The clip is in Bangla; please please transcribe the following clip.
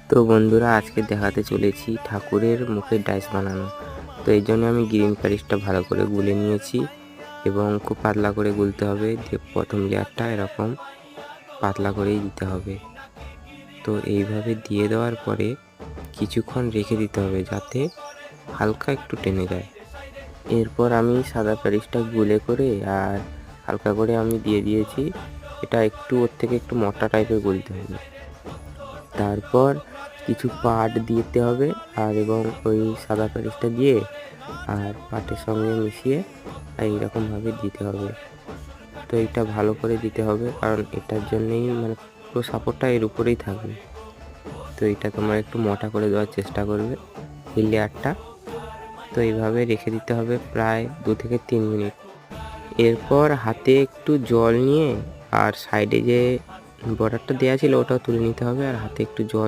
তো বন্ধুরা, আজকে দেখাতে চলেছি ঠাকুরের মুখের ডাইস বানানো। তো এই জন্য আমি গ্রিন প্যারিসটা ভালো করে গুলে নিয়েছি এবং খুব পাতলা করে গুলতে হবে। দিয়ে প্রথম লেয়ারটা এরকম পাতলা করেই দিতে হবে। তো এইভাবে দিয়ে দেওয়ার পরে কিছুক্ষণ রেখে দিতে হবে যাতে হালকা একটু টেনে যায়। এরপর আমি সাদা প্যারিসটা গুলে করে আর হালকা করে আমি দিয়ে দিয়েছি। এটা একটু ওর থেকে একটু মোটা টাইপের গুলতে হবে। তারপর কিছু পাট দিতে হবে আর এবং ওই সাদা প্যারিসটা দিয়ে আর পাটের সঙ্গে মিশিয়ে এইরকমভাবে দিতে হবে। তো এইটা ভালো করে দিতে হবে, কারণ এটার জন্যেই মানে পুরো সাপোর্টটা এর উপরেই থাকবে। তো এইটা তোমরা একটু মোটা করে দেওয়ার চেষ্টা করবে এই লেয়ারটা। তো এইভাবে রেখে দিতে হবে প্রায় 2 থেকে 3 মিনিট। এরপর হাতে একটু জল নিয়ে আর সাইডে যে বর্ডারটা দেওয়া ছিল ওটাও তুলে নিতে হবে আর হাতে একটু জল